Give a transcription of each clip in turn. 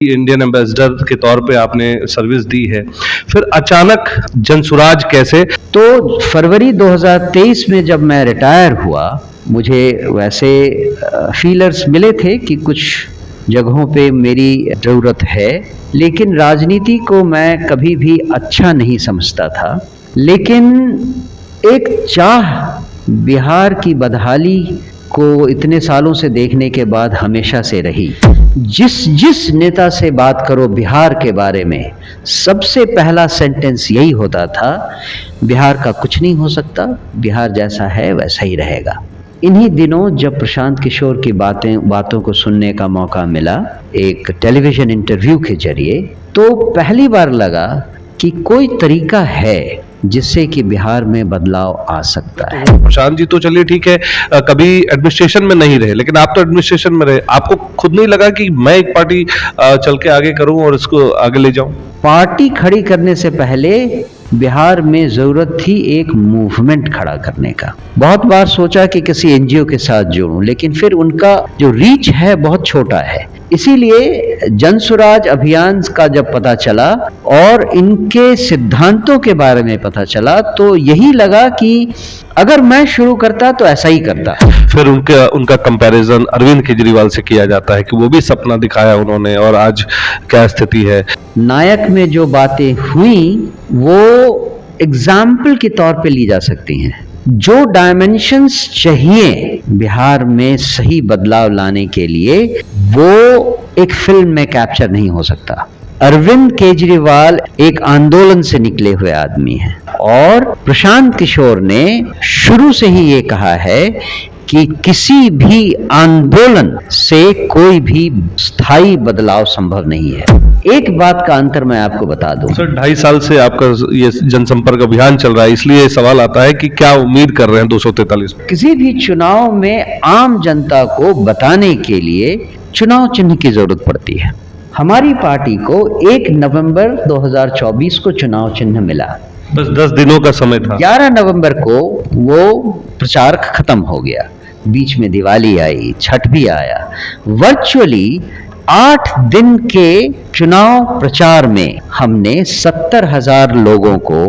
Indian ambassador के तौर पे आपने सर्विस दी है, फिर अचानक जनसुराज कैसे? तो फरवरी 2023 में जब मैं रिटायर हुआ, मुझे वैसे फीलर्स मिले थे कि कुछ जगहों पे मेरी ज़रूरत है, लेकिन राजनीति को मैं कभी भी अच्छा नहीं समझता था। लेकिन एक चाह बिहार की बदहाली को इतने सालों से देखने के बाद हमेशा से रही। जिस नेता से बात करो बिहार के बारे में, सबसे पहला सेंटेंस यही होता था, बिहार का कुछ नहीं हो सकता, बिहार जैसा है वैसा ही रहेगा। इन्हीं दिनों जब प्रशांत किशोर की बातों को सुनने का मौका मिला एक टेलीविज़न इंटरव्यू के जरिए, तो पहली बार लगा कि कोई तरीका है जिससे कि बिहार में बदलाव आ सकता है। प्रशांत जी तो चलिए ठीक है, कभी एडमिनिस्ट्रेशन में नहीं रहे, लेकिन आप तो एडमिनिस्ट्रेशन में रहे। आपको खुद नहीं लगा कि मैं एक पार्टी चल के आगे करूं और इसको आगे ले जाऊं? पार्टी खड़ी करने से पहले बिहार में ज़रूरत थी एक मूवमेंट खड़ा करने का। बहुत बार सोचा कि किसी एनजीओ के साथ जुड़ूं, लेकिन फिर उनका जो रीच है बहुत छोटा है। इसीलिए जनसुराज अभियान का जब पता चला और इनके सिद्धांतों के बारे में पता चला, तो यही लगा कि अगर मैं शुरू करता तो ऐसा ही करता। फिर उनका कंपैरिजन अरविंद केजरीवाल से किया जाता है कि वो भी सपना दिखाया उन्होंने और आज क्या स्थिति है। नायक में जो बातें हुई वो एग्जाम्पल के तौर पे ली जा सकती हैं। जो डायमेंशंस चाहिए बिहार में सही बदलाव लाने के लिए, वो एक फिल्म में कैप्चर नहीं हो सकता। अरविंद केजरीवाल एक आंदोलन से निकले हुए आदमी हैं और प्रशांत किशोर ने शुरू से ही ये कहा है कि किसी भी आंदोलन से कोई भी स्थायी बदलाव संभव नहीं है। एक बात का अंतर मैं आपको बता दूं। सर, 2.5 साल से आपका ये जनसंपर्क अभियान चल रहा है, इसलिए सवाल आता है कि क्या उम्मीद कर रहे हैं 243 में? किसी भी चुनाव में आम जनता को बताने के लिए चुनाव चिन्ह की जरूरत पड़ती है। हमारी पार्टी को 1 नवंबर 2024 को चुनाव चिन्ह मिला। बस 10 दिनों का समय था। 11 नवंबर को वो प्रचार खत्म हो गया। बीच में दिवाली आई, छठ भी आया। वर्चुअली 8 दिन के चुनाव प्रचार में हमने 70,000 लोगों को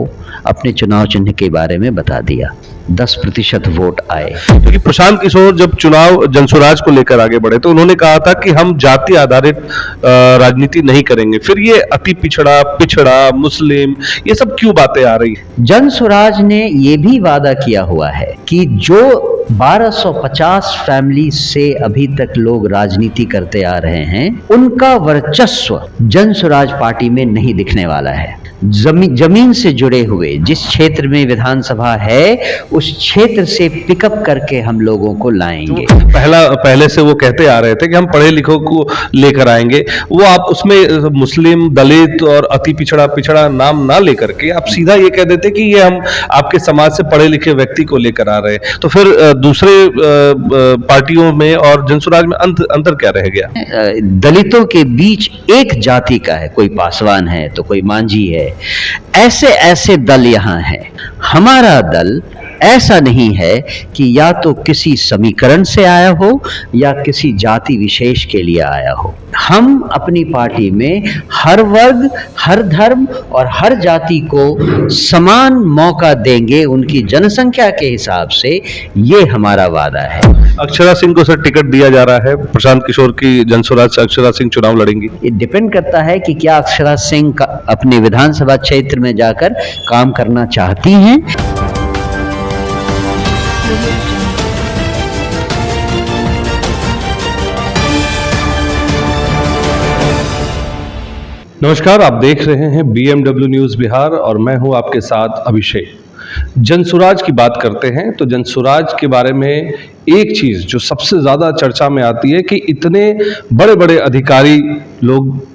अपने चुनाव चिन्ह के बारे में बता दिया। 10% वोट आए। क्योंकि प्रशांत किशोर जब चुनाव जनसुराज को लेकर आगे बढ़े तो उन्होंने कहा था कि हम जाति आधारित राजनीति नहीं करेंगे। फिर ये अति पिछड़ा मुस्लिम, ये सब क्यों बातें आ रही है? जनसुराज ने ये भी वादा किया हुआ है कि जो 1250 फैमिली से अभी तक लोग राजनीति करते आ रहे हैं, उनका वर्चस्व जनसुराज पार्टी में नहीं दिखने वाला है। जमीन से जुड़े हुए जिस क्षेत्र में विधानसभा है, उस क्षेत्र से पिकअप करके हम लोगों को लाएंगे। पहले से वो कहते आ रहे थे कि हम पढ़े लिखों को लेकर आएंगे, वो आप उसमें मुस्लिम, दलित और अति पिछड़ा नाम ना लेकर के आप सीधा ये कह देते कि ये हम आपके समाज से पढ़े लिखे व्यक्ति को लेकर आ रहे हैं। तो फिर दूसरे पार्टियों में और जनसुराज में अंतर क्या रह गया? दलितों के बीच एक जाति का है, कोई पासवान है तो कोई मांझी है। ऐसे दल यहाँ है। हमारा दल ऐसा नहीं है कि या तो किसी समीकरण से आया हो या किसी जाति विशेष के लिए आया हो। हम अपनी पार्टी में हर वर्ग, हर धर्म और हर जाति को समान मौका देंगे उनकी जनसंख्या के हिसाब से। ये हमारा वादा है। अक्षरा सिंह को सर टिकट दिया जा रहा है, प्रशांत किशोर की जनसुराज से अक्षरा सिंह चुनाव लड़ेंगी। ये डिपेंड करता है कि क्या अक्षरा सिंह अपने विधानसभा क्षेत्र में जाकर काम करना चाहती हैं। नमस्कार, आप देख रहे हैं BMW न्यूज़ बिहार और मैं हूं आपके साथ अभिषेक। जनसुराज की बात करते हैं तो जनसुराज के बारे में एक चीज़ जो सबसे ज़्यादा चर्चा में आती है कि इतने बड़े बड़े अधिकारी लोग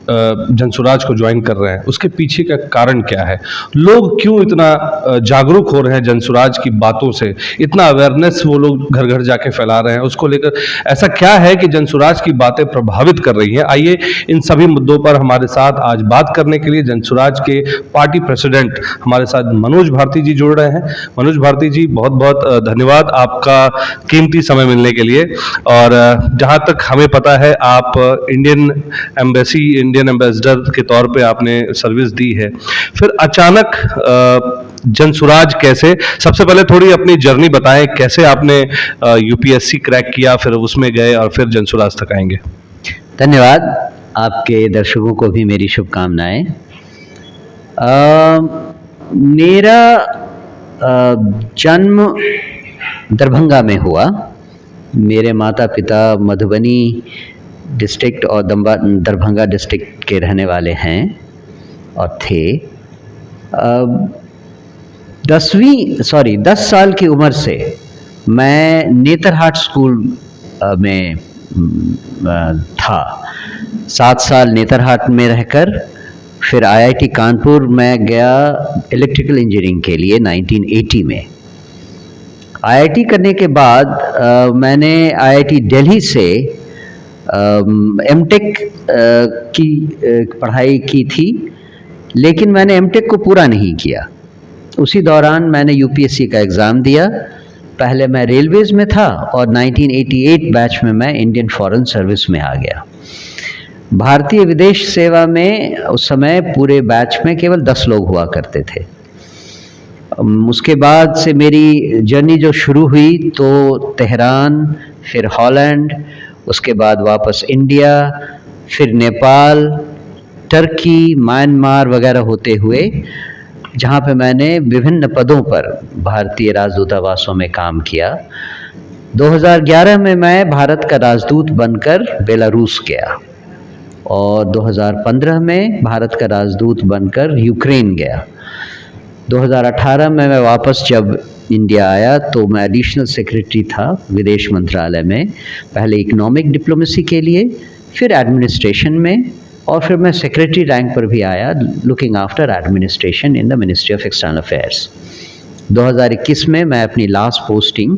जनसुराज को ज्वाइन कर रहे हैं, उसके पीछे का कारण क्या है? लोग क्यों इतना जागरूक हो रहे हैं जनसुराज की बातों से? इतना अवेयरनेस वो लोग घर घर जाके फैला रहे हैं, उसको लेकर ऐसा क्या है कि जनसुराज की बातें प्रभावित कर रही हैं? आइए इन सभी मुद्दों पर हमारे साथ आज बात करने के लिए जनसुराज के पार्टी प्रेसिडेंट हमारे साथ मनोज भारती जी जुड़ रहे हैं। मनोज भारती जी, बहुत बहुत धन्यवाद, आपका कीमती समय मिलने के लिए। और जहाँ तक हमें पता है आप इंडियन एम्बेसडर के तौर पे आपने सर्विस दी है, फिर अचानक जनसुराज कैसे, सबसे पहले थोड़ी अपनी जर्नी बताएं, कैसे आपने यूपीएससी क्रैक किया, फिर उसमें गए और फिर जनसुराज तक आएंगे। धन्यवाद। आपके दर्शकों को भी मेरी शुभकामनाएं। मेरा जन्म दरभंगा में हुआ। मेरे माता पिता मधुबनी डिस्ट्रिक्ट और दरभंगा डिस्ट्रिक्ट के रहने वाले हैं और थे। 10 साल की उम्र से मैं नेतरहाट स्कूल में था। 7 साल नेतरहाट में रहकर फिर आईआईटी कानपुर में गया इलेक्ट्रिकल इंजीनियरिंग के लिए 1980 में। आईआईटी करने के बाद मैंने आईआईटी दिल्ली से एमटेक की पढ़ाई की थी, लेकिन मैंने एमटेक को पूरा नहीं किया। उसी दौरान मैंने यूपीएससी का एग्ज़ाम दिया। पहले मैं रेलवेज में था और 1988 बैच में मैं इंडियन फॉरेन सर्विस में आ गया। भारतीय विदेश सेवा में उस समय पूरे बैच में केवल 10 लोग हुआ करते थे। उसके बाद से मेरी जर्नी जो शुरू हुई तो तेहरान, फिर हॉलैंड, उसके बाद वापस इंडिया, फिर नेपाल, टर्की, म्यांमार वगैरह होते हुए, जहाँ पे मैंने विभिन्न पदों पर भारतीय राजदूतावासों में काम किया। 2011 में मैं भारत का राजदूत बनकर बेलारूस गया और 2015 में भारत का राजदूत बनकर यूक्रेन गया। 2018 में मैं वापस जब इंडिया आया तो मैं एडिशनल सेक्रेटरी था विदेश मंत्रालय में, पहले इकोनॉमिक डिप्लोमेसी के लिए, फिर एडमिनिस्ट्रेशन में, और फिर मैं सेक्रेटरी रैंक पर भी आया, looking after administration in the ministry of external affairs. 2021 में मैं अपनी last posting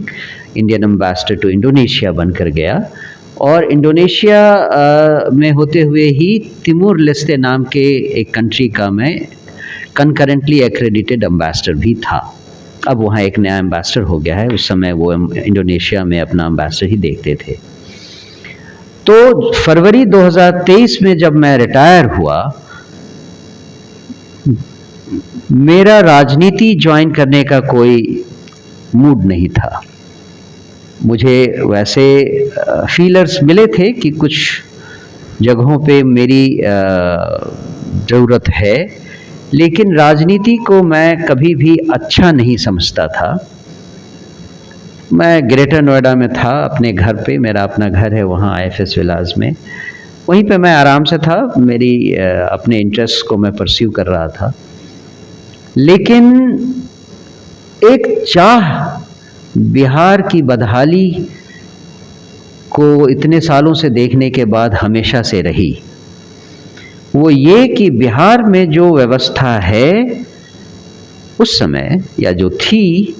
Indian ambassador to Indonesia बनकर गया और इंडोनेशिया में होते हुए ही तिमोर लेस्ते नाम के एक कंट्री का मैं कंकरेंटली एक्रेडिटेड एम्बेसडर भी था। अब वहाँ एक नया एम्बेसडर हो गया है, उस समय वो इंडोनेशिया में अपना एम्बेसडर ही देखते थे। तो फरवरी 2023 में जब मैं रिटायर हुआ, मेरा राजनीति ज्वाइन करने का कोई मूड नहीं था। मुझे वैसे फीलर्स मिले थे कि कुछ जगहों पे मेरी ज़रूरत है, लेकिन राजनीति को मैं कभी भी अच्छा नहीं समझता था। मैं ग्रेटर नोएडा में था अपने घर पे, मेरा अपना घर है वहाँ आईएफएस विलास में, वहीं पे मैं आराम से था, मेरी अपने इंटरेस्ट को मैं परस्यू कर रहा था। लेकिन एक चाह बिहार की बदहाली को इतने सालों से देखने के बाद हमेशा से रही। वो ये कि बिहार में जो व्यवस्था है उस समय या जो थी,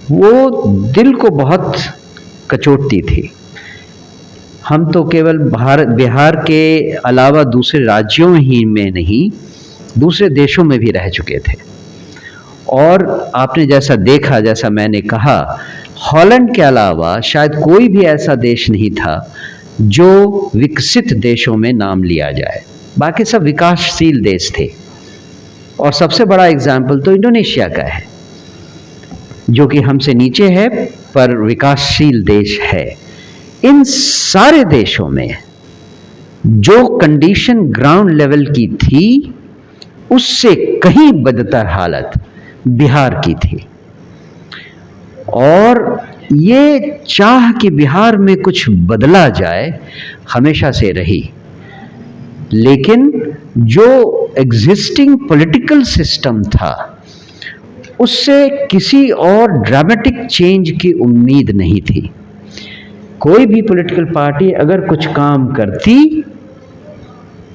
वो दिल को बहुत कचोटती थी। हम तो केवल बिहार के अलावा दूसरे राज्यों ही में नहीं, दूसरे देशों में भी रह चुके थे। और आपने जैसा देखा, जैसा मैंने कहा, हॉलैंड के अलावा शायद कोई भी ऐसा देश नहीं था जो विकसित देशों में नाम लिया जाए। बाकी सब विकासशील देश थे। और सबसे बड़ा एग्जाम्पल तो इंडोनेशिया का है, जो कि हमसे नीचे है पर विकासशील देश है। इन सारे देशों में जो कंडीशन ग्राउंड लेवल की थी, उससे कहीं बदतर हालत बिहार की थी। और ये चाह कि बिहार में कुछ बदला जाए हमेशा से रही, लेकिन जो एग्जिस्टिंग पॉलिटिकल सिस्टम था उससे किसी और ड्रामेटिक चेंज की उम्मीद नहीं थी। कोई भी पॉलिटिकल पार्टी अगर कुछ काम करती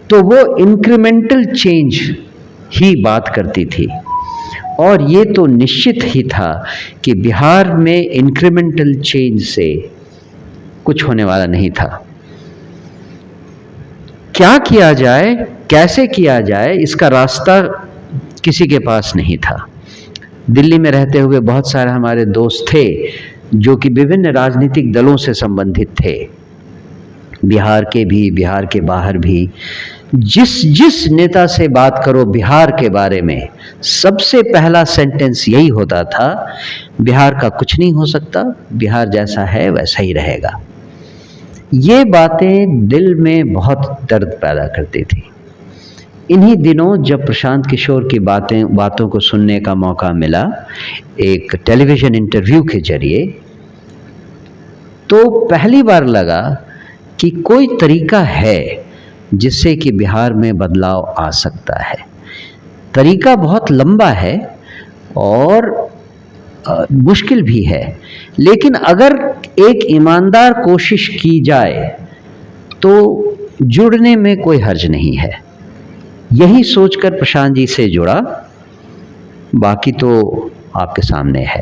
तो वो इंक्रीमेंटल चेंज ही बात करती थी, और ये तो निश्चित ही था कि बिहार में इंक्रीमेंटल चेंज से कुछ होने वाला नहीं था। क्या किया जाए, कैसे किया जाए, इसका रास्ता किसी के पास नहीं था। दिल्ली में रहते हुए बहुत सारे हमारे दोस्त थे जो कि विभिन्न राजनीतिक दलों से संबंधित थे, बिहार के भी, बिहार के बाहर भी। जिस नेता से बात करो बिहार के बारे में, सबसे पहला सेंटेंस यही होता था, बिहार का कुछ नहीं हो सकता, बिहार जैसा है वैसा ही रहेगा। ये बातें दिल में बहुत दर्द पैदा करती थी। इन्हीं दिनों जब प्रशांत किशोर की बातों को सुनने का मौका मिला एक टेलीविज़न इंटरव्यू के जरिए, तो पहली बार लगा कि कोई तरीका है जिससे कि बिहार में बदलाव आ सकता है। तरीका बहुत लंबा है और मुश्किल भी है, लेकिन अगर एक ईमानदार कोशिश की जाए तो जुड़ने में कोई हर्ज नहीं है। यही सोचकर प्रशांत जी से जुड़ा, बाकी तो आपके सामने है।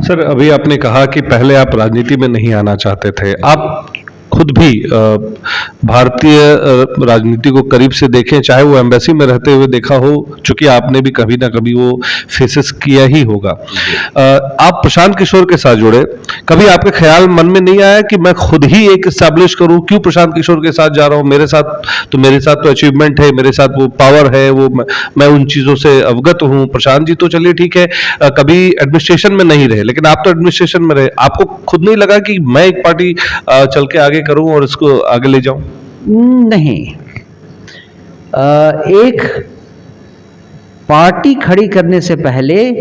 सर, अभी आपने कहा कि पहले आप राजनीति में नहीं आना चाहते थे। आप खुद भी भारतीय राजनीति को करीब से देखें, चाहे वो एम्बेसी में रहते हुए देखा हो, चूंकि आपने भी कभी ना कभी वो फेसेस किया ही होगा। आप प्रशांत किशोर के साथ जुड़े, कभी आपके ख्याल मन में नहीं आया कि मैं खुद ही एक एस्टैब्लिश करूं, क्यों प्रशांत किशोर के साथ जा रहा हूं, मेरे साथ तो अचीवमेंट है, मेरे साथ वो पावर है, वो मैं उन चीजों से अवगत हूं। प्रशांत जी तो चलिए ठीक है, कभी एडमिनिस्ट्रेशन में नहीं रहे, लेकिन आप तो एडमिनिस्ट्रेशन में रहे। आपको खुद नहीं लगा कि मैं एक पार्टी चल के आगे करूं और इसको आगे ले जाऊं? नहीं, एक पार्टी खड़ी करने से पहले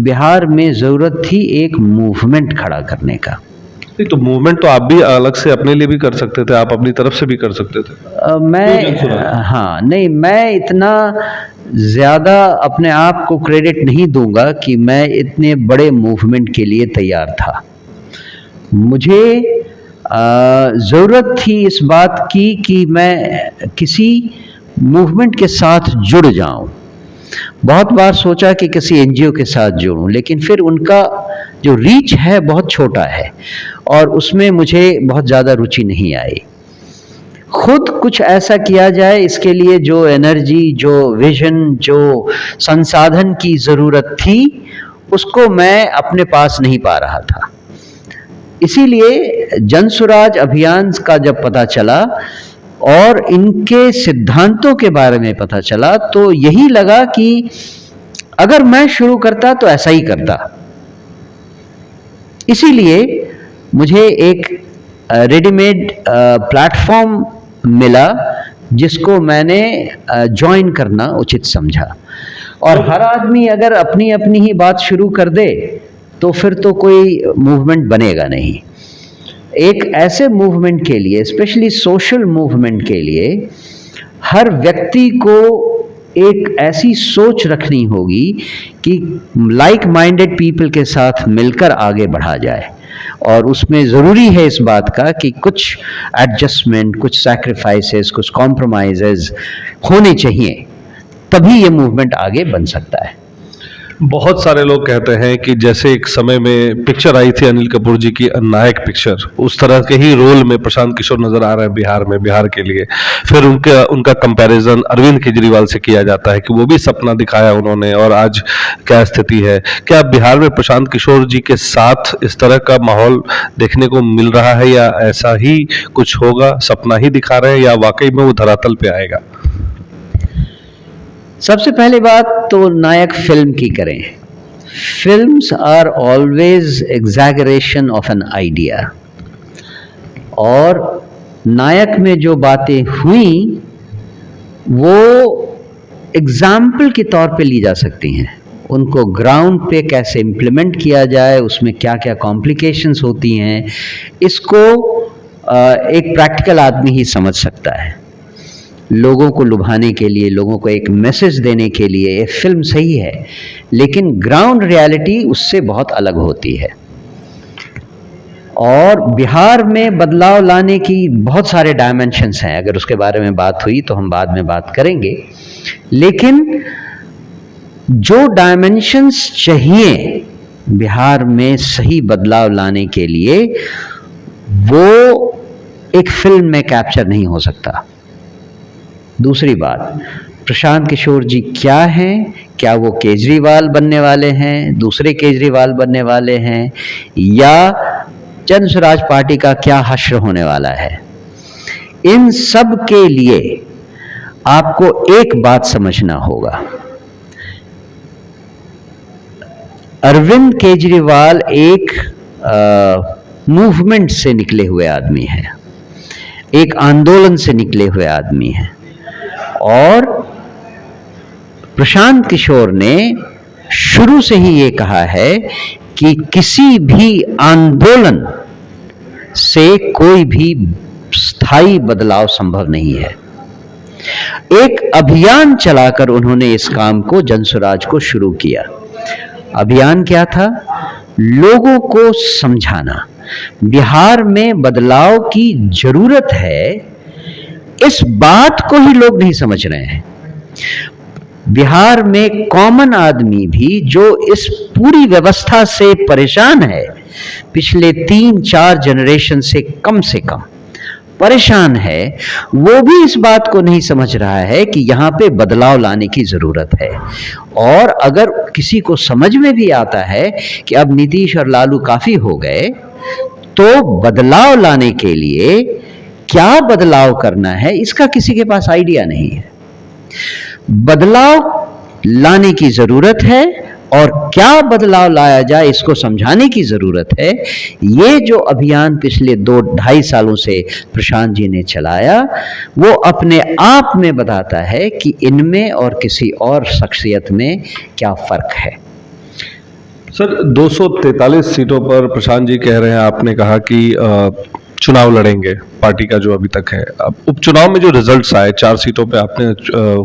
बिहार में जरूरत थी एक मूवमेंट खड़ा करने का। नहीं तो मूवमेंट तो आप भी अलग से अपने लिए भी कर सकते थे, आप अपनी तरफ से भी कर सकते थे। मैं इतना ज़्यादा अपने आप को क्रेडिट नहीं दूंगा कि मैं इतने बड़े मूवमेंट के लिए तैयार था। मुझे ज़रूरत थी इस बात की कि मैं किसी मूवमेंट के साथ जुड़ जाऊं। बहुत बार सोचा कि किसी एनजीओ के साथ जुड़ूं, लेकिन फिर उनका जो रीच है बहुत छोटा है और उसमें मुझे बहुत ज़्यादा रुचि नहीं आई। खुद कुछ ऐसा किया जाए, इसके लिए जो एनर्जी, जो विजन, जो संसाधन की ज़रूरत थी, उसको मैं अपने पास नहीं पा रहा था। इसीलिए जनसुराज अभियान का जब पता चला और इनके सिद्धांतों के बारे में पता चला, तो यही लगा कि अगर मैं शुरू करता तो ऐसा ही करता। इसीलिए मुझे एक रेडीमेड प्लेटफॉर्म मिला जिसको मैंने ज्वाइन करना उचित समझा। और हर आदमी अगर अपनी अपनी ही बात शुरू कर दे तो फिर तो कोई मूवमेंट बनेगा नहीं। एक ऐसे मूवमेंट के लिए, स्पेशली सोशल मूवमेंट के लिए, हर व्यक्ति को एक ऐसी सोच रखनी होगी कि लाइक माइंडेड पीपल के साथ मिलकर आगे बढ़ा जाए। और उसमें ज़रूरी है इस बात का कि कुछ एडजस्टमेंट, कुछ सैक्रिफाइसेस, कुछ कॉम्प्रोमाइजेस होने चाहिए, तभी ये मूवमेंट आगे बन सकता है। बहुत सारे लोग कहते हैं कि जैसे एक समय में पिक्चर आई थी अनिल कपूर जी की नायक पिक्चर, उस तरह के ही रोल में प्रशांत किशोर नजर आ रहे हैं बिहार में, बिहार के लिए। फिर उनका कंपैरिजन अरविंद केजरीवाल से किया जाता है कि वो भी सपना दिखाया उन्होंने और आज क्या स्थिति है। क्या बिहार में प्रशांत किशोर जी के साथ इस तरह का माहौल देखने को मिल रहा है, या ऐसा ही कुछ होगा, सपना ही दिखा रहे हैं, या वाकई में वो धरातल पे आएगा? सबसे पहली बात तो नायक फिल्म की करें। Films are always exaggeration of an idea, और नायक में जो बातें हुई वो एग्जाम्पल के तौर पे ली जा सकती हैं। उनको ग्राउंड पे कैसे इम्प्लीमेंट किया जाए, उसमें क्या क्या कॉम्प्लिकेशंस होती हैं, इसको एक प्रैक्टिकल आदमी ही समझ सकता है। लोगों को लुभाने के लिए, लोगों को एक मैसेज देने के लिए ये फिल्म सही है, लेकिन ग्राउंड रियलिटी उससे बहुत अलग होती है। और बिहार में बदलाव लाने की बहुत सारे डायमेंशंस हैं। अगर उसके बारे में बात हुई तो हम बाद में बात करेंगे, लेकिन जो डायमेंशंस चाहिए बिहार में सही बदलाव लाने के लिए, वो एक फिल्म में कैप्चर नहीं हो सकता। दूसरी बात, प्रशांत किशोर जी क्या हैं, क्या वो केजरीवाल बनने वाले हैं, दूसरे केजरीवाल बनने वाले हैं, या जन स्वराज पार्टी का क्या हश्र होने वाला है, इन सब के लिए आपको एक बात समझना होगा। अरविंद केजरीवाल एक मूवमेंट से निकले हुए आदमी हैं, एक आंदोलन से निकले हुए आदमी हैं, और प्रशांत किशोर ने शुरू से ही ये कहा है कि किसी भी आंदोलन से कोई भी स्थायी बदलाव संभव नहीं है। एक अभियान चलाकर उन्होंने इस काम को, जनसुराज को शुरू किया। अभियान क्या था? लोगों को समझाना, बिहार में बदलाव की जरूरत है, इस बात को ही लोग नहीं समझ रहे हैं। बिहार में कॉमन आदमी भी जो इस पूरी व्यवस्था से परेशान है, पिछले 3-4 जनरेशन से कम परेशान है, वो भी इस बात को नहीं समझ रहा है कि यहाँ पे बदलाव लाने की जरूरत है। और अगर किसी को समझ में भी आता है कि अब नीतीश और लालू काफी हो गए, तो बदलाव लाने के लिए क्या बदलाव करना है, इसका किसी के पास आइडिया नहीं है। बदलाव लाने की जरूरत है, और क्या बदलाव लाया जाए इसको समझाने की जरूरत है। ये जो अभियान पिछले 2-2.5 सालों से प्रशांत जी ने चलाया, वो अपने आप में बताता है कि इनमें और किसी और शख्सियत में क्या फर्क है। सर, 243 सीटों पर प्रशांत जी कह रहे हैं, आपने कहा कि चुनाव लड़ेंगे पार्टी का जो अभी तक है। अब उपचुनाव में जो रिजल्ट्स आए 4 सीटों पे आपने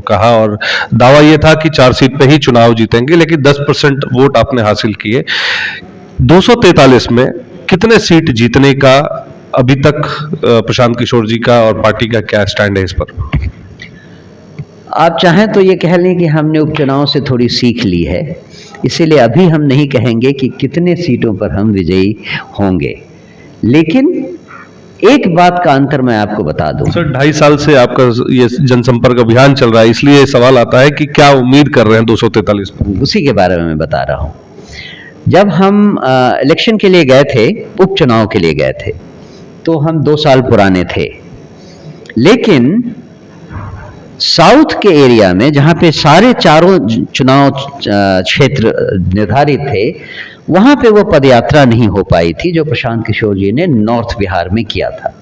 कहा, और दावा ये था कि 4 सीट पे ही चुनाव जीतेंगे, लेकिन 10% वोट आपने हासिल किए। 243 में कितने सीट जीतने का अभी तक प्रशांत किशोर जी का और पार्टी का क्या स्टैंड है इस पर? आप चाहें तो ये कह लें कि हमने उपचुनाव से थोड़ी सीख ली है, इसीलिए अभी हम नहीं कहेंगे कि कितने सीटों पर हम विजयी होंगे। लेकिन एक बात का अंतर मैं आपको बता दूं। सर, 2.5 साल से आपका ये जनसंपर्क अभियान चल रहा है, इसलिए सवाल आता है कि क्या उम्मीद कर रहे हैं 243 पर? उसी के बारे में मैं बता रहा हूं। जब हम इलेक्शन के लिए गए थे, उपचुनाव के लिए गए थे, तो हम 2 साल पुराने थे। लेकिन साउथ के एरिया में, जहां पे सारे चारों चुनाव क्षेत्र निर्धारित थे, वहां पे वो पदयात्रा नहीं हो पाई थी जो प्रशांत किशोर जी ने नॉर्थ बिहार में किया था।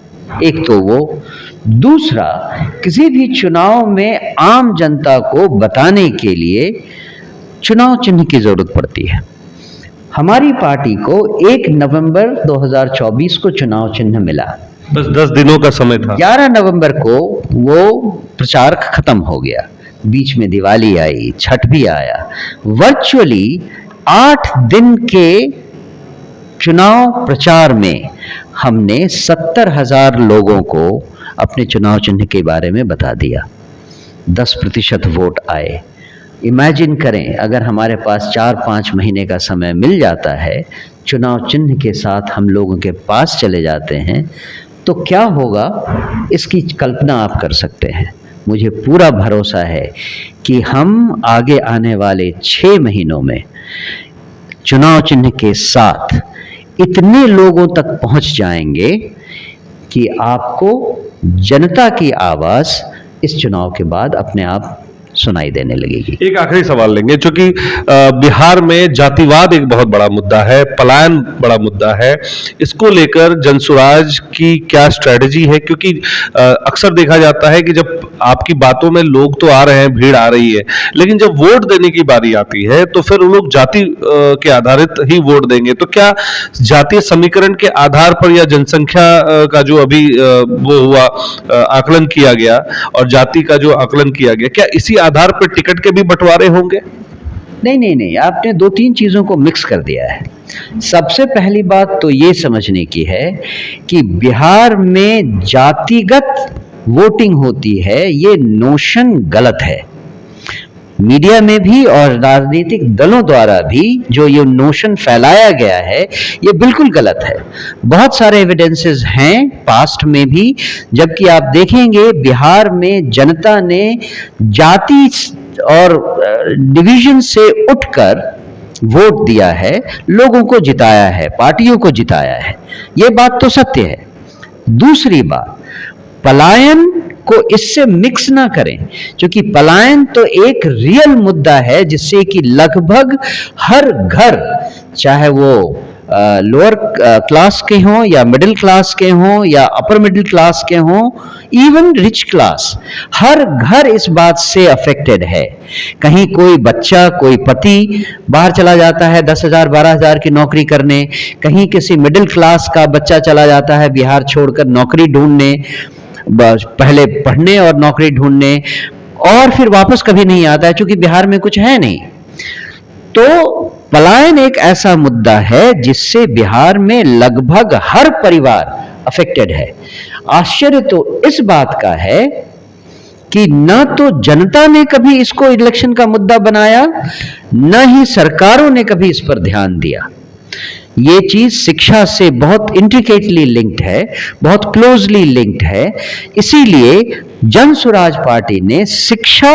एक तो वो, दूसरा, किसी भी चुनाव में आम जनता को बताने के लिए चुनाव चिन्ह की जरूरत पड़ती है। हमारी पार्टी को 1 नवंबर 2024 को चुनाव चिन्ह मिला, बस 10 दिनों का समय था। 11 नवंबर को वो प्रचार खत्म हो गया, बीच में दिवाली आई, छठ भी आया। वर्चुअली 8 दिन के चुनाव प्रचार में हमने 70,000 लोगों को अपने चुनाव चिन्ह के बारे में बता दिया। 10% वोट आए। इमेजिन करें, अगर हमारे पास 4-5 महीने का समय मिल जाता है, चुनाव चिन्ह के साथ हम लोगों के पास चले जाते हैं, तो क्या होगा, इसकी कल्पना आप कर सकते हैं। मुझे पूरा भरोसा है कि हम आगे आने वाले 6 महीनों में चुनाव चिन्ह के साथ इतने लोगों तक पहुंच जाएंगे कि आपको जनता की आवाज इस चुनाव के बाद अपने आप सुनाई देने लगेगी। एक आखिरी सवाल लेंगे, क्योंकि बिहार में जातिवाद एक बहुत बड़ा मुद्दा है, पलायन बड़ा मुद्दा है। इसको लेकर जनसुराज की क्या स्ट्रेटजी है? क्योंकि अक्सर देखा जाता है कि जब आपकी बातों में लोग तो आ रहे हैं, भीड़ आ रही है, लेकिन जब वोट देने की बारी आती है तो फिर वो लोग जाति के आधारित ही वोट देंगे। तो क्या जातीय समीकरण के आधार पर या जनसंख्या का जो अभी वो हुआ आकलन किया गया और जाति का जो आकलन किया गया, क्या इसी आधार पर टिकट के भी बंटवारे होंगे? नहीं, आपने 2-3 चीजों को मिक्स कर दिया है। सबसे पहली बात तो ये समझने की है कि बिहार में जातिगत वोटिंग होती है, ये नोशन गलत है। मीडिया में भी और राजनीतिक दलों द्वारा भी जो ये नोशन फैलाया गया है, ये बिल्कुल गलत है। बहुत सारे एविडेंसेस हैं पास्ट में भी, जबकि आप देखेंगे बिहार में जनता ने जाति और डिवीजन से उठकर वोट दिया है, लोगों को जिताया है, पार्टियों को जिताया है। ये बात तो सत्य है। दूसरी बात, पलायन को इससे मिक्स ना करें, क्योंकि पलायन तो एक रियल मुद्दा है जिससे कि लगभग हर घर, चाहे वो लोअर क्लास के हों या मिडिल क्लास के हों या अपर मिडिल क्लास के हों, इवन रिच क्लास, हर घर इस बात से अफेक्टेड है। कहीं कोई बच्चा, कोई पति बाहर चला जाता है 10,000 12,000 की नौकरी करने, कहीं किसी मिडिल क्लास का बच्चा चला जाता है बिहार छोड़कर नौकरी ढूंढने, पहले पढ़ने और नौकरी ढूंढने, और फिर वापस कभी नहीं आता है क्योंकि बिहार में कुछ है नहीं। तो पलायन एक ऐसा मुद्दा है जिससे बिहार में लगभग हर परिवार अफेक्टेड है। आश्चर्य तो इस बात का है कि न तो जनता ने कभी इसको इलेक्शन का मुद्दा बनाया, न ही सरकारों ने कभी इस पर ध्यान दिया। ये चीज शिक्षा से बहुत इंट्रिकेटली लिंक्ड है, बहुत क्लोजली लिंक्ड है। इसीलिए जन स्वराज पार्टी ने शिक्षा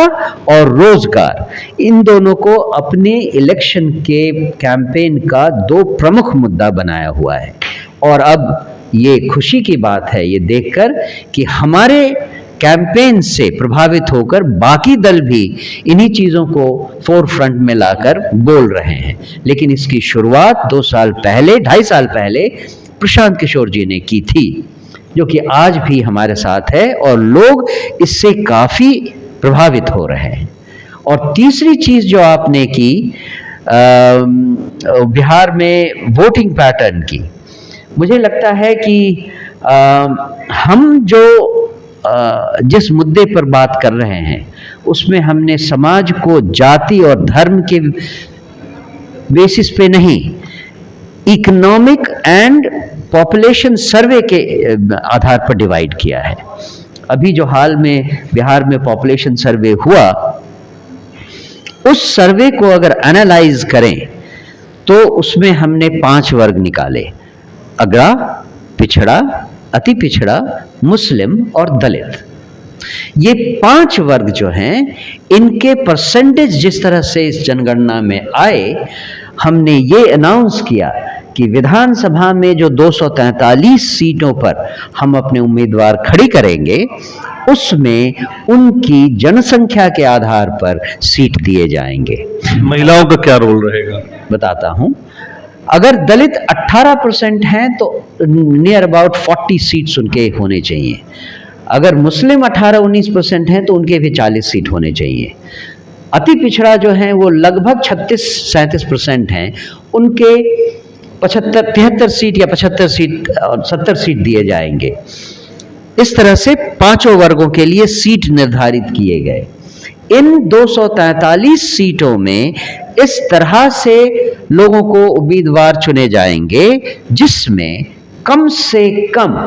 और रोजगार, इन दोनों को अपने इलेक्शन के कैंपेन का 2 प्रमुख मुद्दा बनाया हुआ है। और अब ये खुशी की बात है ये देखकर कि हमारे कैंपेन से प्रभावित होकर बाकी दल भी इन्हीं चीज़ों को फोर फ्रंट में लाकर बोल रहे हैं। लेकिन इसकी शुरुआत 2 साल पहले, 2.5 साल पहले प्रशांत किशोर जी ने की थी, जो कि आज भी हमारे साथ है और लोग इससे काफ़ी प्रभावित हो रहे हैं। और तीसरी चीज़ जो आपने की बिहार में वोटिंग पैटर्न की, मुझे लगता है कि हम जो जिस मुद्दे पर बात कर रहे हैं उसमें हमने समाज को जाति और धर्म के बेसिस पे नहीं, इकोनॉमिक एंड पॉपुलेशन सर्वे के आधार पर डिवाइड किया है। अभी जो हाल में बिहार में पॉपुलेशन सर्वे हुआ, उस सर्वे को अगर एनालाइज करें तो उसमें हमने 5 वर्ग निकाले: अग्रा, पिछड़ा, अति पिछड़ा, मुस्लिम और दलित। ये 5 वर्ग जो हैं, इनके परसेंटेज जिस तरह से इस जनगणना में आए, हमने ये अनाउंस किया कि विधानसभा में जो 243 सीटों पर हम अपने उम्मीदवार खड़ी करेंगे, उसमें उनकी जनसंख्या के आधार पर सीट दिए जाएंगे। महिलाओं का क्या रोल रहेगा? बताता हूं। अगर दलित 18% हैं तो नियर अबाउट 40 सीट्स उनके होने चाहिए। अगर मुस्लिम 18-19% हैं तो उनके भी 40 सीट होने चाहिए। अति पिछड़ा जो हैं वो लगभग 36-37% हैं, उनके 73 सीट या 75 सीट और 70 सीट दिए जाएंगे। इस तरह से 5 वर्गों के लिए सीट निर्धारित किए गए। इन 243 सीटों में इस तरह से लोगों को उम्मीदवार चुने जाएंगे जिसमें कम से कम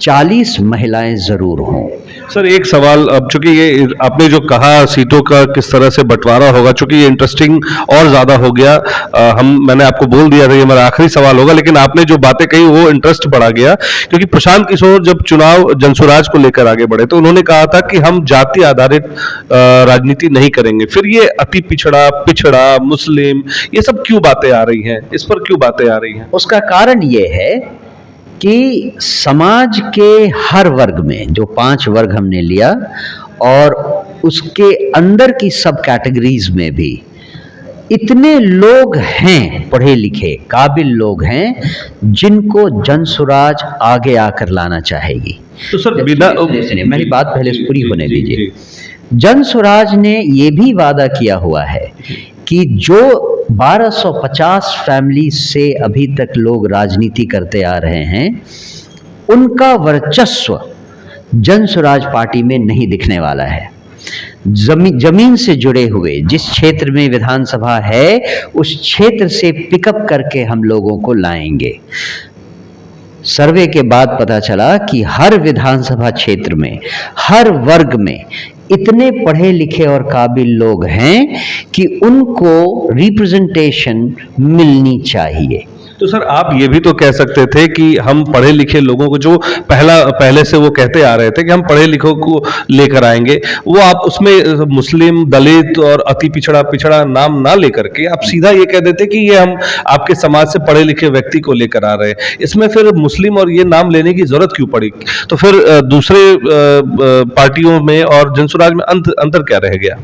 40 महिलाएं जरूर हों। सर, एक सवाल, अब चूंकि ये आपने जो कहा सीटों का किस तरह से बंटवारा होगा, चूंकि ये इंटरेस्टिंग और ज्यादा हो गया, मैंने आपको बोल दिया था ये मेरा आखिरी सवाल होगा, लेकिन आपने जो बातें कही वो इंटरेस्ट बढ़ा गया। क्योंकि प्रशांत किशोर जब चुनाव जनसुराज को लेकर आगे बढ़े तो उन्होंने कहा था कि हम जाति आधारित राजनीति नहीं करेंगे। फिर ये अति पिछड़ा, पिछड़ा, मुस्लिम, ये सब क्यों बातें आ रही हैं? इस पर क्यों बातें आ रही हैं? उसका कारण ये है कि समाज के हर वर्ग में, जो 5 वर्ग हमने लिया, और उसके अंदर की सब कैटेगरीज में भी इतने लोग हैं, पढ़े लिखे काबिल लोग हैं, जिनको जनसुराज आगे आकर लाना चाहेगी। तो सर, बिना मेरी बात पहले पूरी होने दीजिए। जनसुराज ने ये भी वादा किया हुआ है कि जो 1250 फैमिली से अभी तक लोग राजनीति करते आ रहे हैं, उनका वर्चस्व जनसुराज पार्टी में नहीं दिखने वाला है। जमीन से जुड़े हुए, जिस क्षेत्र में विधानसभा है उस क्षेत्र से पिकअप करके हम लोगों को लाएंगे। सर्वे के बाद पता चला कि हर विधानसभा क्षेत्र में, हर वर्ग में इतने पढ़े लिखे और काबिल लोग हैं कि उनको रिप्रेजेंटेशन मिलनी चाहिए। तो सर आप ये भी तो कह सकते थे कि हम पढ़े लिखे लोगों को, जो पहले से वो कहते आ रहे थे कि हम पढ़े लिखों को लेकर आएंगे, वो आप उसमें मुस्लिम, दलित और अति पिछड़ा पिछड़ा नाम ना लेकर के आप सीधा ये कह देते कि ये हम आपके समाज से पढ़े लिखे व्यक्ति को लेकर आ रहे हैं। इसमें फिर मुस्लिम और ये नाम लेने की जरूरत क्यों पड़ी? तो फिर दूसरे पार्टियों में और जनसुराज में अंतर क्या रह गया?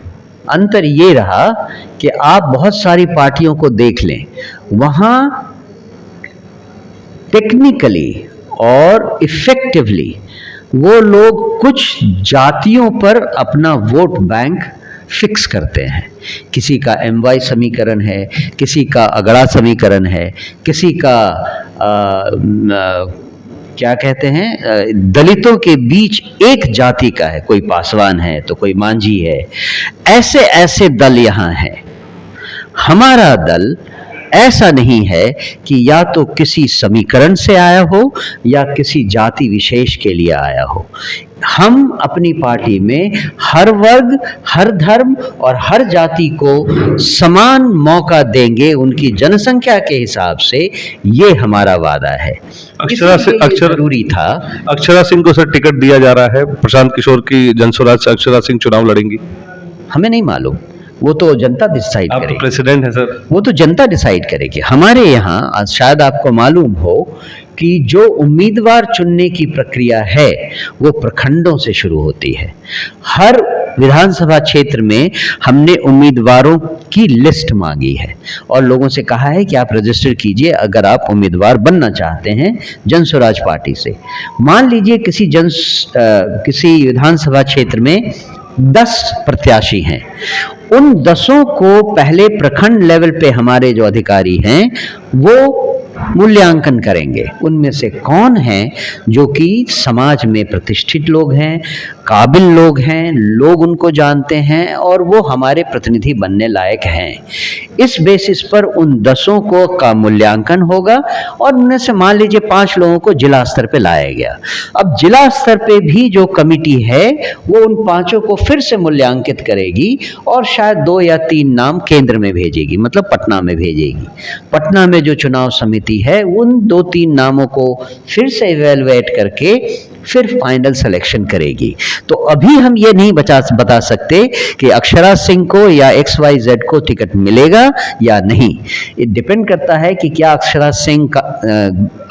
अंतर ये रहा कि आप बहुत सारी पार्टियों को देख लें, वहाँ टेक्निकली और इफेक्टिवली वो लोग कुछ जातियों पर अपना वोट बैंक फिक्स करते हैं। किसी का MY समीकरण है, किसी का अगड़ा समीकरण है, किसी का क्या कहते हैं, दलितों के बीच एक जाति का है, कोई पासवान है तो कोई मांझी है। ऐसे ऐसे दल यहाँ हैं। हमारा दल ऐसा नहीं है कि या तो किसी समीकरण से आया हो या किसी जाति विशेष के लिए आया हो। हम अपनी पार्टी में हर वर्ग, हर धर्म और हर जाति को समान मौका देंगे उनकी जनसंख्या के हिसाब से, ये हमारा वादा है। जरूरी था। अक्षरा सिंह को सर टिकट दिया जा रहा है, प्रशांत किशोर की जनसुराज से अक्षरा सिंह चुनाव लड़ेंगी? हमें नहीं मालूम, वो तो जनता डिसाइड करेगी। आप प्रेसिडेंट हैं सर, वो तो जनता डिसाइड करेगी। हमारे यहाँ शायद आपको मालूम हो कि जो उम्मीदवार चुनने की प्रक्रिया है वो प्रखंडों से शुरू होती है। हर विधानसभा क्षेत्र में हमने उम्मीदवारों की लिस्ट मांगी है और लोगों से कहा है कि आप रजिस्टर कीजिए अगर आप उम्मीदवार बनना चाहते हैं जनसुराज पार्टी से। मान लीजिए किसी विधानसभा क्षेत्र में 10 प्रत्याशी हैं, उन 10 को पहले प्रखंड लेवल पे हमारे जो अधिकारी हैं वो मूल्यांकन करेंगे, उनमें से कौन हैं जो कि समाज में प्रतिष्ठित लोग हैं, काबिल लोग हैं, लोग उनको जानते हैं और वो हमारे प्रतिनिधि बनने लायक हैं। इस बेसिस पर उन 10 को का मूल्यांकन होगा और उनमें से मान लीजिए 5 लोगों को जिला स्तर पे लाया गया। अब जिला स्तर पे भी जो कमिटी है वो उन 5 को फिर से मूल्यांकित करेगी और शायद 2 या 3 नाम केंद्र में भेजेगी, मतलब पटना में भेजेगी। पटना में जो चुनाव समिति है उन 2-3 नामों को फिर से इवैल्यूएट करके फिर फाइनल सिलेक्शन करेगी। तो अभी हम ये नहीं बता सकते कि अक्षरा सिंह को या XYZ को टिकट मिलेगा या नहीं। ये डिपेंड करता है कि क्या अक्षरा सिंह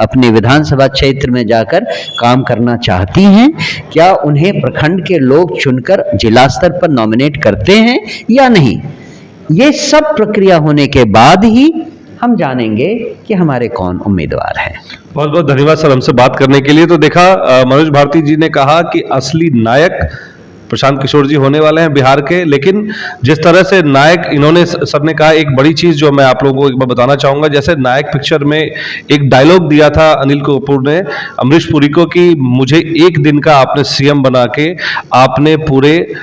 अपने विधानसभा क्षेत्र में जाकर काम करना चाहती हैं, क्या उन्हें प्रखंड के लोग चुनकर जिला स्तर पर नॉमिनेट करते हैं या नहीं। ये सब प्रक्रिया होने के बाद ही हम जानेंगे कि हमारे कौन उम्मीदवार हैं। बहुत बहुत धन्यवाद सर हमसे बात करने के लिए। तो देखा, मनोज भारती जी ने कहा कि असली नायक प्रशांत किशोर जी होने वाले हैं बिहार के, लेकिन जिस तरह से नायक इन्होंने, सर ने कहा एक बड़ी चीज जो मैं आप लोगों को एक बार बताना चाहूंगा, जैसे नायक पिक्चर में एक डायलॉग दिया था अनिल कपूर ने अमरीश पुरी को कि मुझे एक दिन का आपने CM बना के आपने पूरे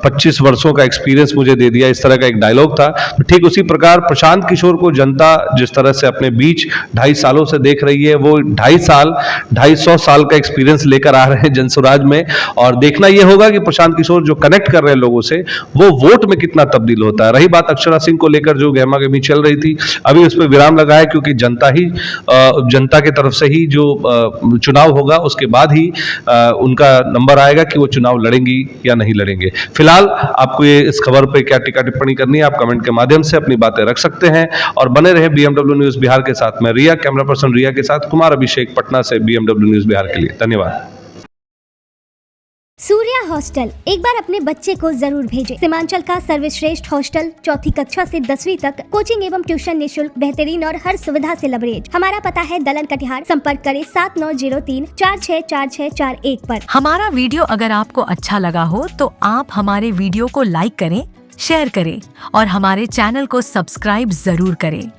25 वर्षों का एक्सपीरियंस मुझे दे दिया, इस तरह का एक डायलॉग था। तो ठीक उसी प्रकार प्रशांत किशोर को जनता जिस तरह से अपने बीच 2.5 सालों से देख रही है, वो 250 साल का एक्सपीरियंस लेकर आ रहे हैं जनसुराज में, और देखना यह होगा कि प्रशांत किशोर जो कनेक्ट कर रहे हैं लोगों से वो वोट में कितना तब्दील होता है। रही बात अक्षरा सिंह को लेकर जो गहमा-गहमी चल रही थी, अभी उस पर विराम लगा है, क्योंकि जनता की तरफ से ही जो चुनाव होगा उसके बाद ही उनका नंबर आएगा कि वो चुनाव लड़ेंगी या नहीं लड़ेंगे। फिलहाल आपको ये इस खबर पे क्या टीका टिप्पणी करनी है, आप कमेंट के माध्यम से अपनी बातें रख सकते हैं और बने रहे BMW न्यूज बिहार के साथ। मैं रिया, कैमरा पर्सन रिया के साथ कुमार अभिषेक, पटना से BMW न्यूज बिहार के लिए। धन्यवाद। सूर्या हॉस्टल, एक बार अपने बच्चे को जरूर भेजें। सीमांचल का सर्वश्रेष्ठ हॉस्टल, 4ठी कक्षा से 10वीं तक कोचिंग एवं ट्यूशन निःशुल्क, बेहतरीन और हर सुविधा से लबरेज। हमारा पता है दलन कटिहार। संपर्क करें 7903-464641 पर। हमारा वीडियो अगर आपको अच्छा लगा हो तो आप हमारे वीडियो को लाइक करें, शेयर करें और हमारे चैनल को सब्सक्राइब जरूर करें।